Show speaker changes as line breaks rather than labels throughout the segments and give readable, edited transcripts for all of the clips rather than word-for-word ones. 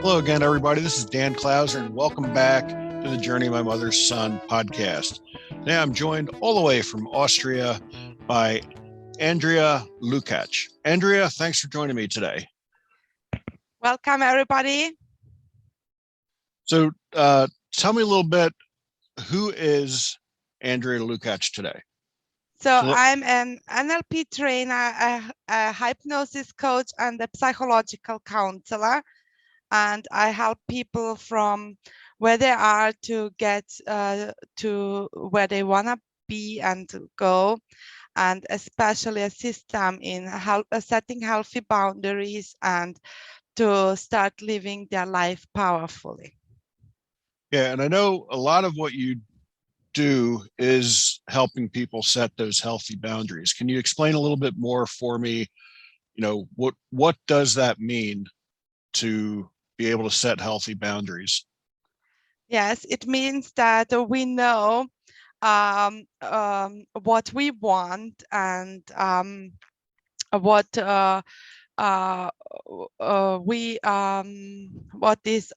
Hello again, everybody. This is Dan Clouser, and welcome back to the Journey of My Mother's Son podcast. Today, I'm joined all the way from Austria by Andrea Lukac. Andrea, thanks for joining me today.
Welcome, everybody.
So, tell me a little bit, who is Andrea Lukac today?
So I'm an NLP trainer, a hypnosis coach, and a psychological counselor. And I help people from where they are to get to where they want to be and go, and especially assist them in setting healthy boundaries and to start living their life powerfully.
Yeah, and I know a lot of what you do is helping people set those healthy boundaries. Can you explain a little bit more for me? What does that mean to be able to set healthy boundaries?
Yes, it means that we know what we want and what what is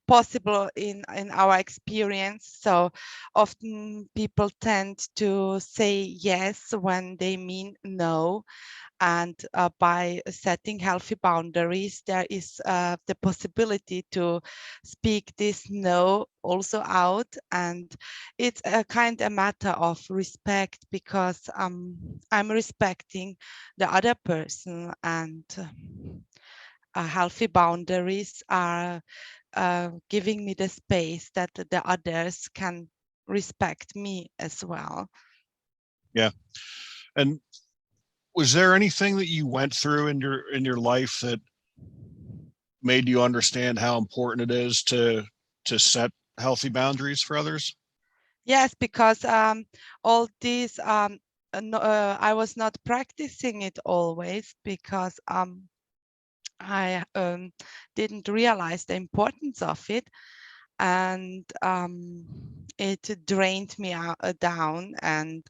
possible in our experience. So often people tend to say yes when they mean no. And by setting healthy boundaries, there is the possibility to speak this no also out. And it's a kind of matter of respect, because I'm respecting the other person, and healthy boundaries are giving me the space that the others can respect me as well.
Yeah. And was there anything that you went through in your life that made you understand how important it is to set healthy boundaries for others?
Yes, because all these I was not practicing it always, because I didn't realize the importance of it, and it drained me down, and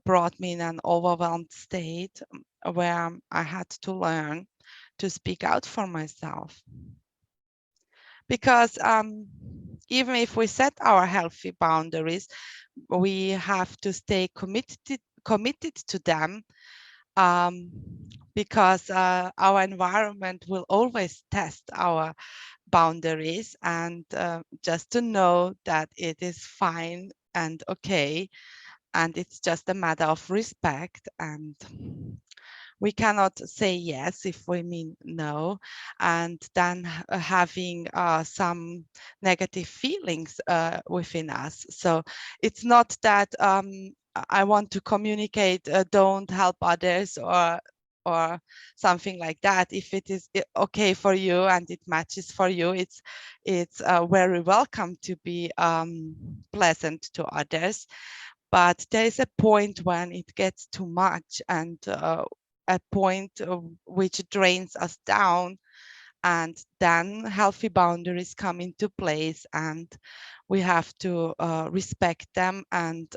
brought me in an overwhelmed state where I had to learn to speak out for myself. Because even if we set our healthy boundaries, we have to stay committed to them, because our environment will always test our boundaries, and just to know that it is fine and okay, and it's just a matter of respect, and we cannot say yes if we mean no, and then having some negative feelings within us. So it's not that I want to communicate don't help others or something like that. If it is okay for you and it matches for you, it's very welcome to be pleasant to others. But there is a point when it gets too much, and a point which drains us down, and then healthy boundaries come into place, and we have to respect them and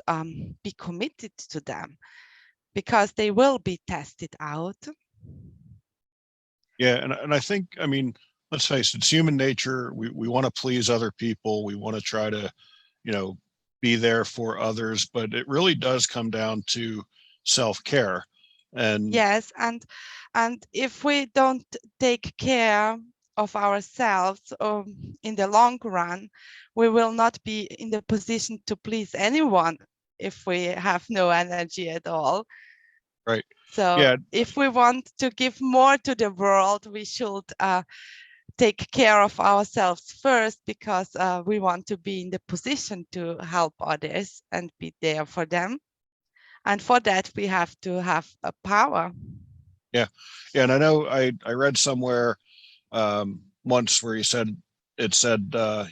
be committed to them, because they will be tested out.
Yeah, and I think, I mean, let's face it, it's human nature. We want to please other people. We want to try to, be there for others, but it really does come down to self-care. And
Yes, and if we don't take care of ourselves in the long run, we will not be in the position to please anyone if we have no energy at all.
right.
So
Yeah.
if we want to give more to the world, we should take care of ourselves first, because we want to be in the position to help others and be there for them. And for that, we have to have a power.
Yeah. Yeah. And I know I read somewhere once where it said,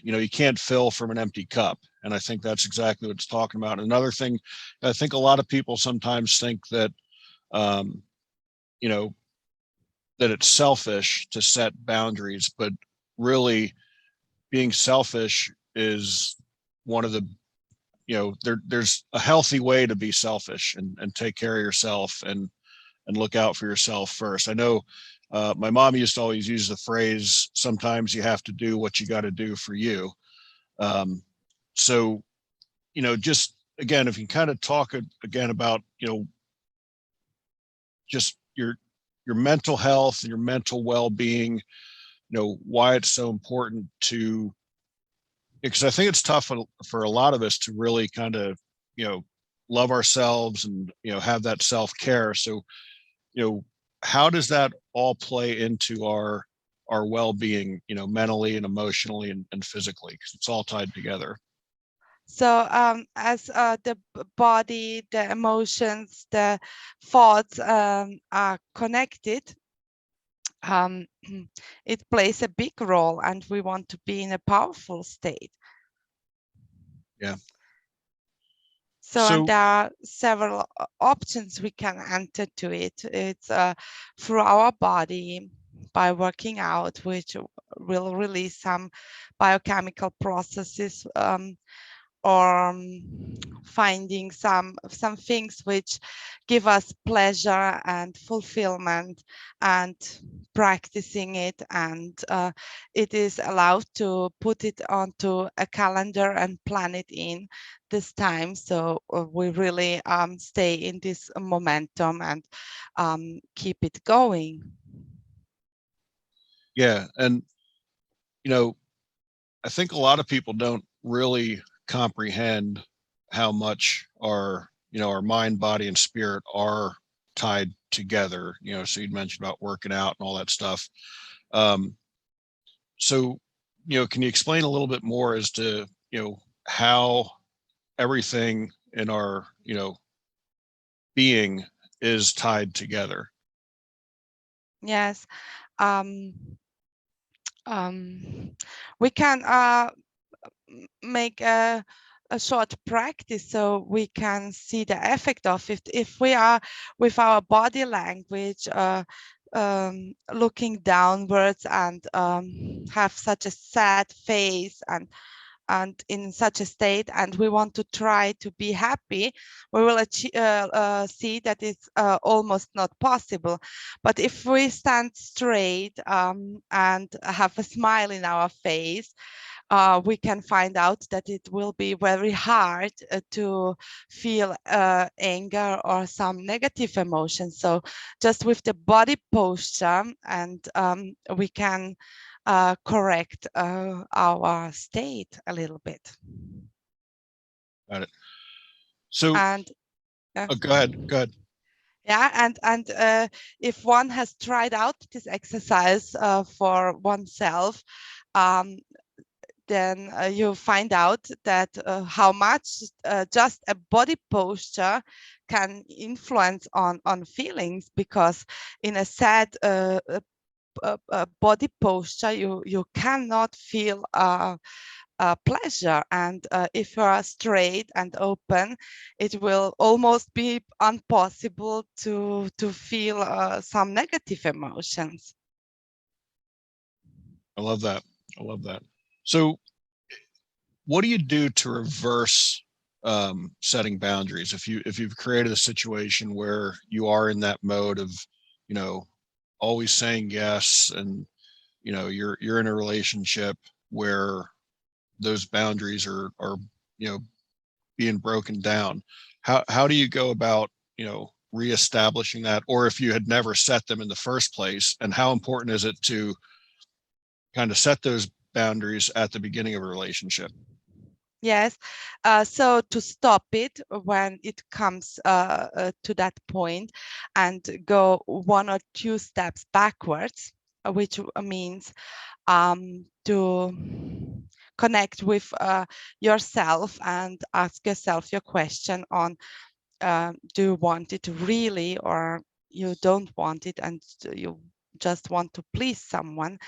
you can't fill from an empty cup. And I think that's exactly what it's talking about. Another thing, I think a lot of people sometimes think that, um, you know, that it's selfish to set boundaries, but really being selfish is one of the, there's a healthy way to be selfish and take care of yourself and look out for yourself first. I know My mom used to always use the phrase, sometimes you have to do what you got to do for you. So, just again, if you kind of talk again about, just your mental health and your mental well-being, why it's so important to, because I think it's tough for a lot of us to really kind of, love ourselves and, have that self-care. So, how does that all play into our well-being, mentally and emotionally and physically, because it's all tied together.
So as the body, the emotions, the thoughts are connected, it plays a big role, and we want to be in a powerful state.
Yeah.
And
So
there are several options we can enter to it. It's through our body, by working out, which will release some biochemical processes, or finding some things which give us pleasure and fulfillment, and practicing it, and it is allowed to put it onto a calendar and plan it in this time, so we really stay in this momentum and keep it going.
yeah, and I think a lot of people don't really comprehend how much our mind, body, and spirit are tied together. So you'd mentioned about working out and all that stuff. Um, so, can you explain a little bit more as to, how everything in our, being is tied together?
Yes. um, we can make a short practice so we can see the effect of it. If we are with our body language looking downwards, and have such a sad face, and in such a state, and we want to try to be happy, we will see that it's almost not possible. But if we stand straight and have a smile in our face, we can find out that it will be very hard to feel anger or some negative emotions. So just with the body posture, and we can correct our state a little bit.
Got it. So,
And
go ahead. Go ahead.
yeah, and if one has tried out this exercise for oneself, um, then you find out that how much just a body posture can influence on feelings, because in a sad body posture you cannot feel pleasure, and if you are straight and open, it will almost be impossible to feel some negative emotions.
I love that. I love that. So, what do you do to reverse setting boundaries if you've created a situation where you are in that mode of, you know, always saying yes, and you're in a relationship where those boundaries are being broken down? How do you go about reestablishing that, or if you had never set them in the first place, and how important is it to kind of set those boundaries at the beginning of a relationship?
Yes, so to stop it when it comes to that point, and go one or two steps backwards, which means to connect with yourself and ask yourself your question on do you want it really, or you don't want it and you just want to please someone,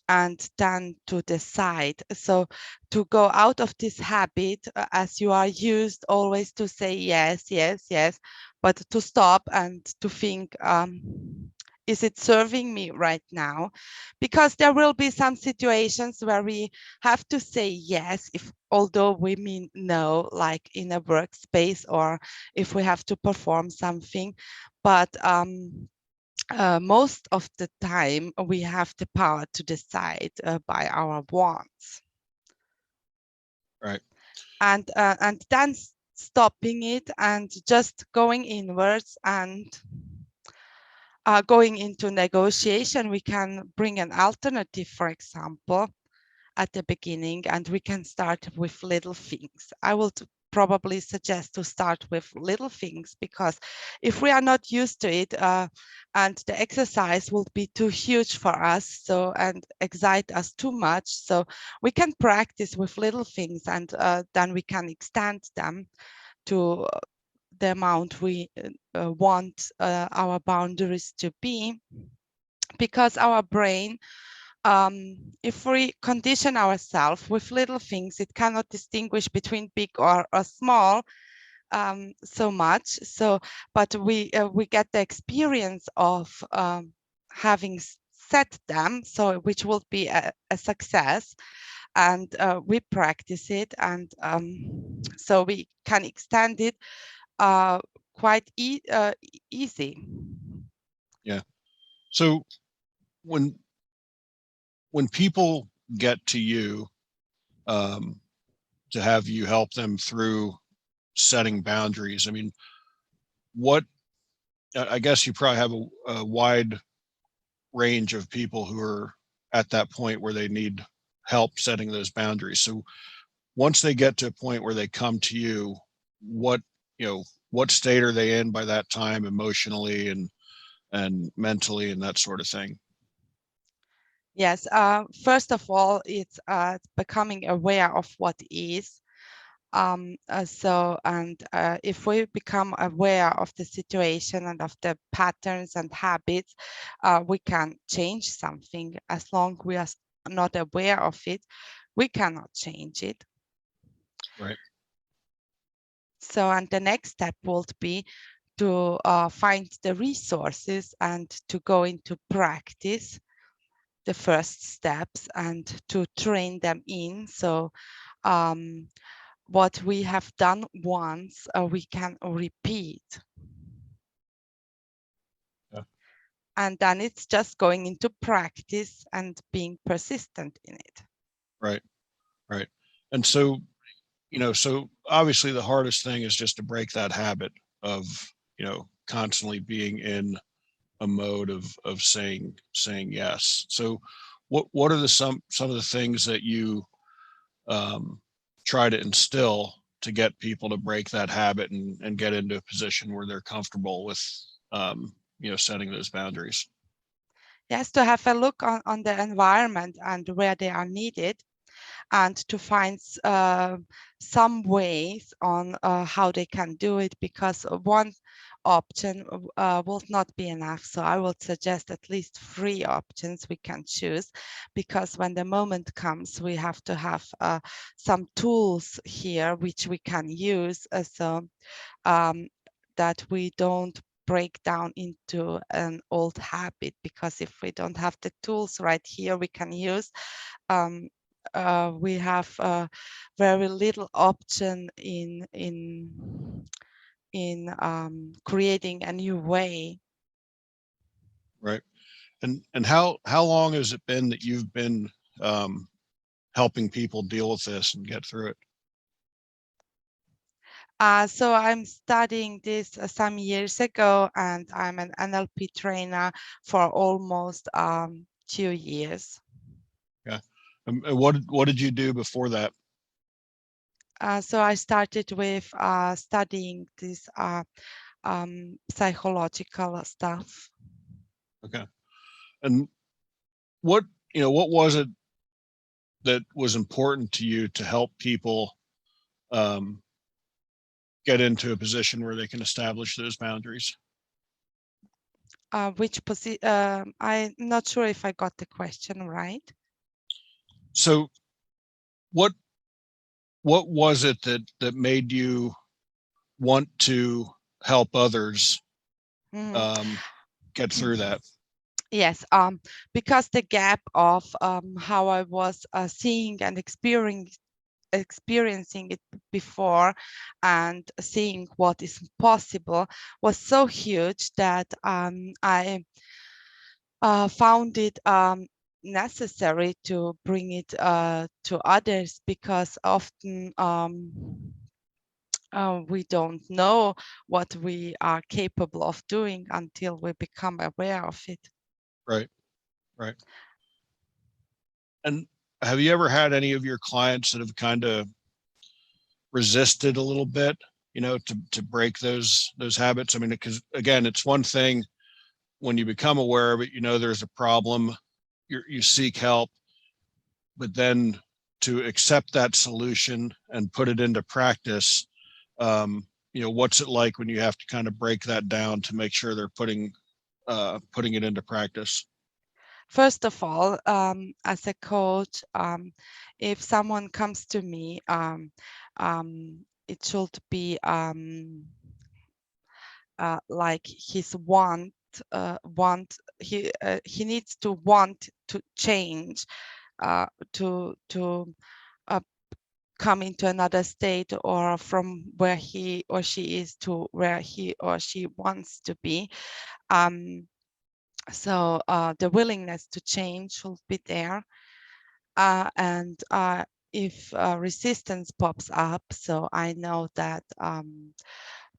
and then to decide. So to go out of this habit, as you are used always to say yes, yes, yes, but to stop and to think, is it serving me right now? Because there will be some situations where we have to say yes, if although we mean no, like in a workspace, or if we have to perform something. But most of the time we have the power to decide by our wants.
Right.
And then stopping it and just going inwards and going into negotiation. We can bring an alternative, for example, at the beginning, and we can start with little things. I will probably suggest to start with little things, because if we are not used to it and the exercise will be too huge for us, so and excite us too much, so we can practice with little things, and then we can extend them to the amount we want our boundaries to be, because our brain, if we condition ourselves with little things, it cannot distinguish between big or small so much. So, but we get the experience of having set them, so which will be a success, and we practice it, and so we can extend it quite easy.
Yeah. So when people get to you um, to have you help them through setting boundaries, I mean, what I guess you probably have a wide range of people who are at that point where they need help setting those boundaries. So once they get to a point where they come to you, what what state are they in by that time, emotionally and mentally and that sort of thing?
Yes, first of all, it's becoming aware of what is. If we become aware of the situation and of the patterns and habits, we can change something. As long we are not aware of it, we cannot change it.
Right.
So, and the next step would be to find the resources and to go into practice the first steps and to train them in. So what we have done once, we can repeat.
Yeah.
And then it's just going into practice and being persistent in it.
Right. Right. And so, so obviously the hardest thing is just to break that habit of, constantly being in a mode of saying yes. So what are the some of the things that you um, try to instill to get people to break that habit and get into a position where they're comfortable with setting those boundaries?
Yes, to have a look on the environment and where they are needed, and to find some ways on how they can do it, because one option will not be enough. So I would suggest at least 3 options we can choose, because when the moment comes, we have to have some tools here which we can use, so that we don't break down into an old habit, because if we don't have the tools right here we can use, we have very little option in creating a new way.
Right. And how long has it been that you've been um, helping people deal with this and get through it?
So I'm studying this some years ago, and I'm an NLP trainer for almost 2 years.
Yeah. And what did you do before that?
So I started with studying this psychological stuff.
Okay. And what what was it that was important to you to help people um, get into a position where they can establish those boundaries?
Which position? I'm not sure if I got the question right.
So what was it that made you want to help others
Mhm.
um, get through that?
Yes, because the gap of how I was seeing and experiencing it before and seeing what is possible was so huge that I found it necessary to bring it to others, because often we don't know what we are capable of doing until we become aware of it.
Right. Right. And have you ever had any of your clients that have kind of resisted a little bit, to break those habits? I mean, because again, it's one thing when you become aware of it, there's a problem, you seek help, but then to accept that solution and put it into practice, what's it like when you have to kind of break that down to make sure they're putting it into practice?
First of all, as a coach, if someone comes to me, it should be like his he needs to want to change, to uh, come into another state, or from where he or she is to where he or she wants to be. So the willingness to change should be there. And if resistance pops up, so I know that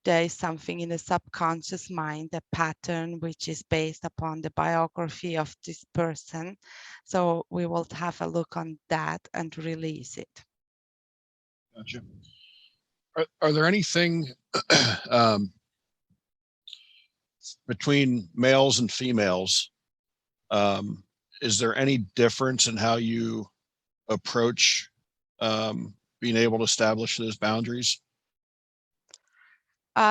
there is something in the subconscious mind, a pattern which is based upon the biography of this person. So we will have a look on that and release it.
Gotcha. Are there anything um, between males and females? Um, is there any difference in how you approach being able to establish those boundaries?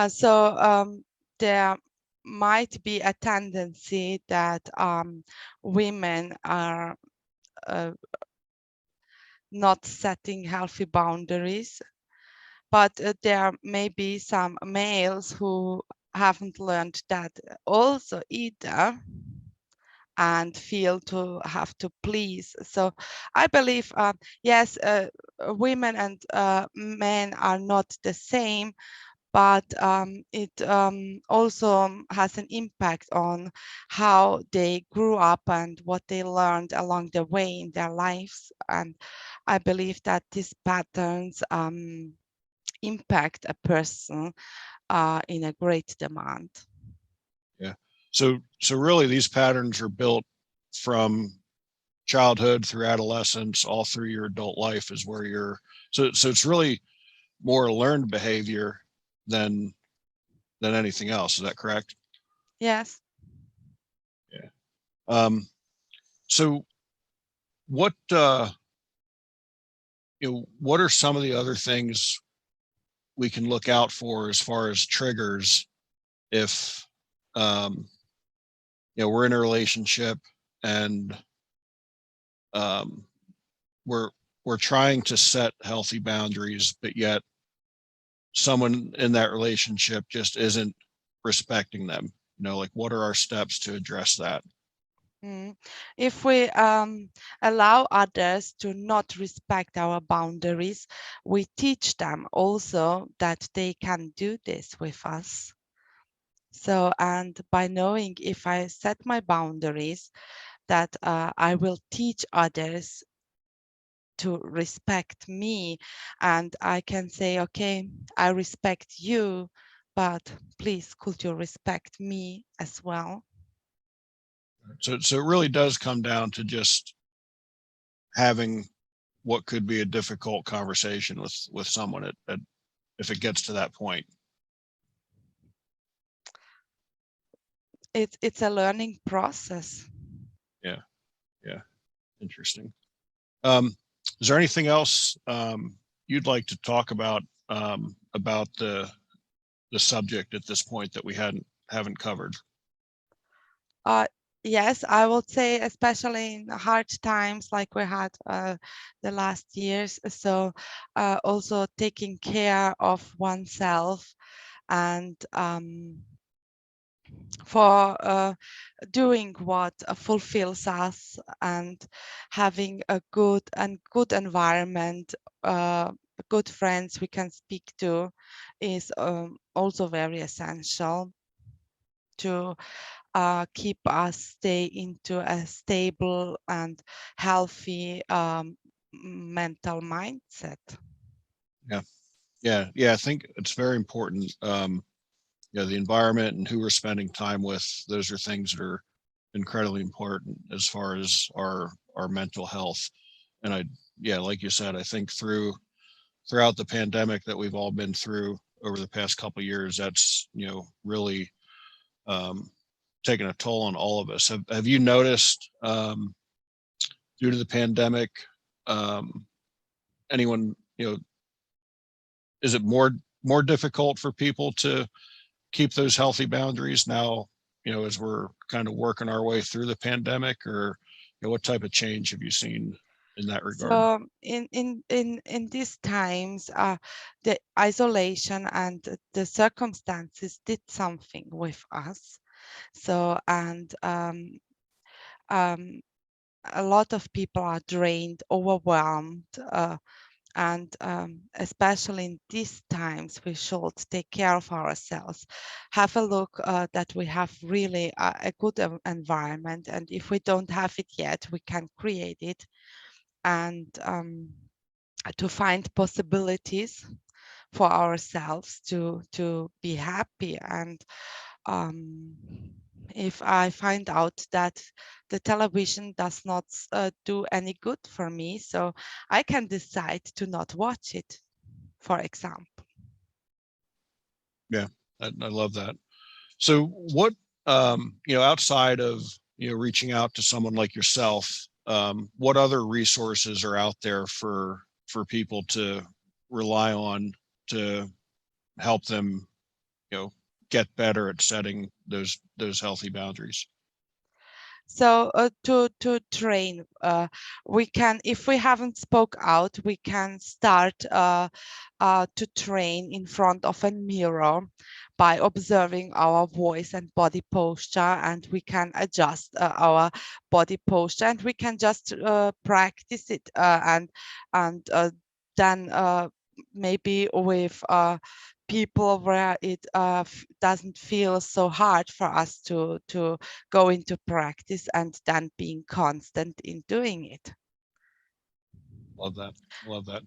So there might be a tendency that women are not setting healthy boundaries, but there may be some males who haven't learned that also either, and feel to have to please. So I believe, yes, women and men are not the same, but it also has an impact on how they grew up and what they learned along the way in their lives. And I believe that these patterns impact a person in a great demand.
Yeah. So really these patterns are built from childhood through adolescence, all through your adult life is where so it's really more learned behavior than anything else. Is that correct?
Yes.
Yeah. So what what are some of the other things we can look out for as far as triggers if um, we're in a relationship and um, we're trying to set healthy boundaries, but yet someone in that relationship just isn't respecting them? Like what are our steps to address that?
If we allow others to not respect our boundaries, we teach them also that they can do this with us. So, and by knowing if I set my boundaries, that I will teach others to respect me, and I can say, okay, I respect you, but please, could you respect me as well?
So it really does come down to just having what could be a difficult conversation with someone if it gets to that point.
It's a learning process.
Yeah. Yeah. Interesting. Is there anything else you'd like to talk about the subject at this point that we haven't covered?
Uh, yes, I would say, especially in hard times like we had the last years. So also taking care of oneself and for doing what fulfills us, and having a good environment, good friends we can speak to is also very essential to keep us stay into a stable and healthy mental mindset.
Yeah. Yeah. I think it's very important. The environment and who we're spending time with, those are things that are incredibly important as far as our mental health. And like you said, I think throughout the pandemic that we've all been through over the past couple of years, that's, really um, taken a toll on all of us. Have you noticed, due to the pandemic, um, anyone, is it more difficult for people to keep those healthy boundaries now, as we're kind of working our way through the pandemic, or what type of change have you seen in that regard?
So in these times, the isolation and the circumstances did something with us. So um, a lot of people are drained, overwhelmed, and especially in these times, we should take care of ourselves. Have a look that we have really a good environment, and if we don't have it yet, we can create it. And to find possibilities for ourselves to be happy. And um, if I find out that the television does not do any good for me, so I can decide to not watch it, for example.
Yeah, I love that. So what, outside of, reaching out to someone like yourself, what other resources are out there for people to rely on to help them, get better at setting those healthy boundaries?
So to train, we can, if we haven't spoke out, we can start to train in front of a mirror by observing our voice and body posture, and we can adjust our body posture, and we can just practice it and then maybe with people where it doesn't feel so hard for us to go into practice and then being constant in doing it.
Love that. Love that.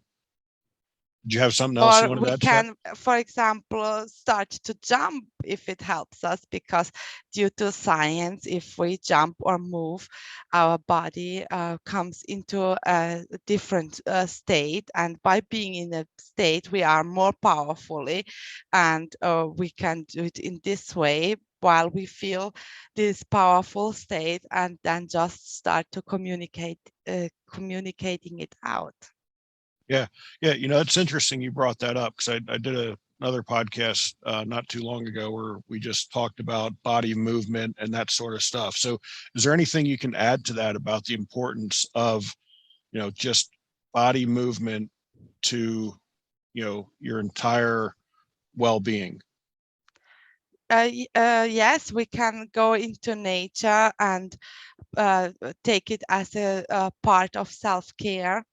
Do you have something else you
Or
wanted to
we
add to that?
can, for example, start to jump if it helps us, because due to science, if we jump or move, our body comes into a different state. And by being in a state, we are more powerfully, and we can do it in this way while we feel this powerful state, and then just start to communicating it out.
Yeah. Yeah. It's interesting you brought that up, because I did another podcast not too long ago where we just talked about body movement and that sort of stuff. So is there anything you can add to that about the importance of, just body movement to, your entire well-being?
Yes, we can go into nature and take it as a part of self-care,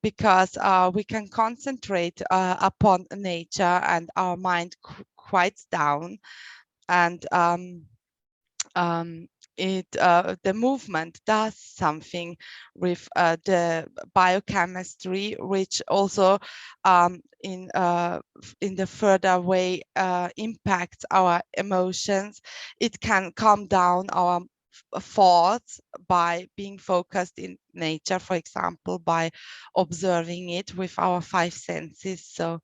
because we can concentrate upon nature and our mind quiets down. And um, the movement does something with the biochemistry, which also in the further way impacts our emotions. It can calm down our thoughts by being focused in nature, for example, by observing it with our five senses. So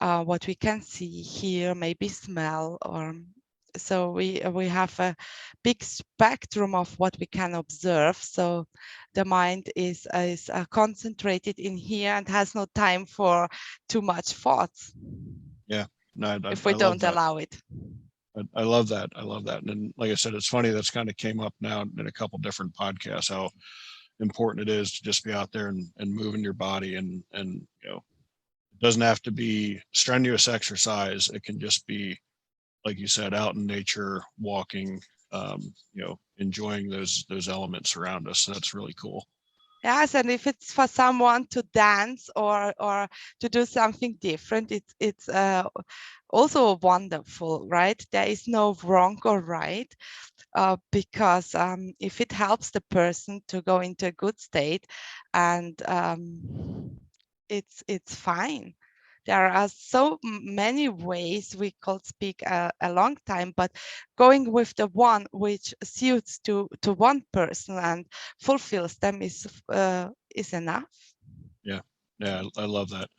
what we can see, hear, maybe smell, or so we have a big spectrum of what we can observe. So the mind is concentrated in here and has no time for too much thoughts
Yeah. No,
if
I
we
love
don't
that.
allow it.
I love that. I love that. And then, like I said, it's funny that's kind of came up now in a couple different podcasts, how important it is to just be out there and moving your body, and it doesn't have to be strenuous exercise. It can just be like you said, out in nature, walking, enjoying those elements around us. So that's really cool.
Yes, and if it's for someone to dance or to do something different, it's also wonderful, right? There is no wrong or right, because if it helps the person to go into a good state, and it's fine. There are so many ways we could speak a long time, but going with the one which suits to one person and fulfills them is enough.
Yeah, I love that.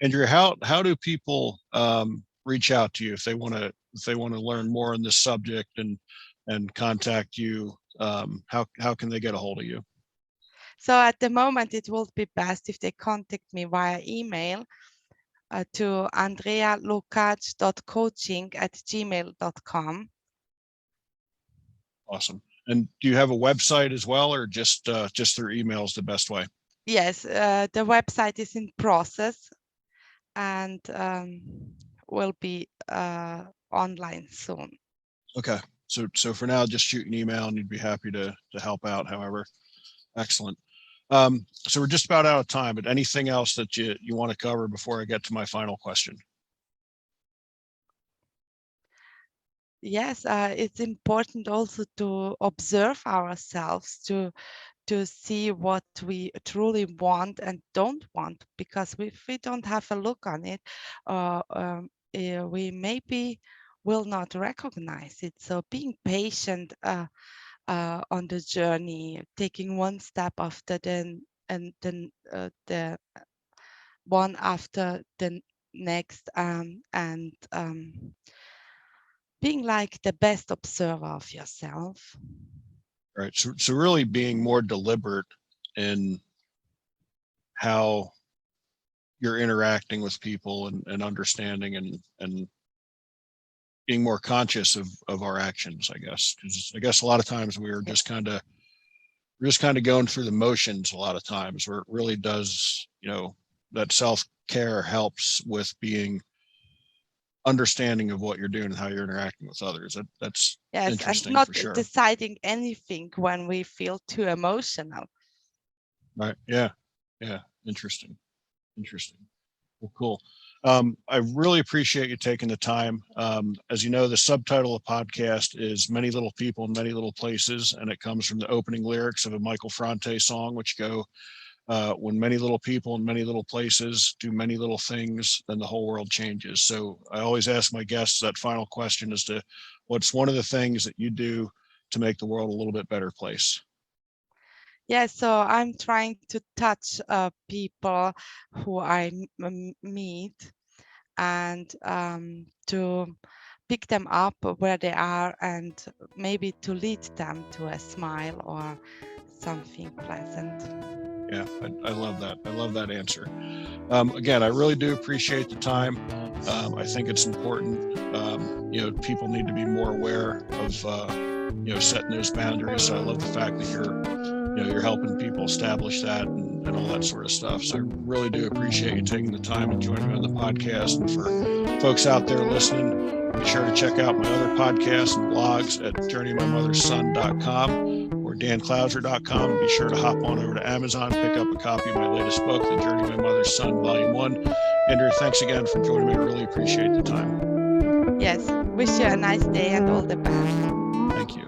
Andrea, how do people reach out to you if they want to learn more on this subject and contact you? How can they get a hold of you?
So at the moment, it will be best if they contact me via email to andrealukac.coaching@gmail.com.
Awesome. And do you have a website as well, or just through email is the best way?
Yes, the website is in process and will be online soon.
Okay. So for now, just shoot an email and you'd be happy to help out however. Excellent. So we're just about out of time, but anything else that you want to cover before I get to my final question?
Yes, it's important also to observe ourselves, to see what we truly want and don't want, because if we don't have a look on it, we maybe will not recognize it. So being patient on the journey, taking one step after and then the one after the next, and being like the best observer of yourself.
Right. So really being more deliberate in how you're interacting with people and understanding and being more conscious of our actions, I guess. Because I guess a lot of times we're just kind of going through the motions a lot of times, where it really does, that self-care helps with being understanding of what you're doing and how you're interacting with others. That's
Yes, and
interesting
not
for sure.
deciding anything when we feel too emotional.
Right. Yeah. Interesting. Well, cool. I really appreciate you taking the time. As you know, the subtitle of the podcast is Many Little People in Many Little Places, and it comes from the opening lyrics of a Michael Franti song, which go, when many little people in many little places do many little things, then the whole world changes. So I always ask my guests that final question as to what's one of the things that you do to make the world a little bit better place?
Yes, so I'm trying to touch people who I meet, and to pick them up where they are, and maybe to lead them to a smile or something pleasant.
Yeah, I love that. I love that answer. Again, I really do appreciate the time. I think it's important. People need to be more aware of, setting those boundaries. So I love the fact that you're helping people establish that and all that sort of stuff. So I really do appreciate you taking the time and joining me on the podcast. And for folks out there listening, be sure to check out my other podcasts and blogs at journeymymotherson.com or danclouser.com. And be sure to hop on over to Amazon, pick up a copy of my latest book, The Journey of My Mother's Son, Volume 1. Andrea, thanks again for joining me. I really appreciate the time.
Yes, wish you a nice day and all the best.
Thank you.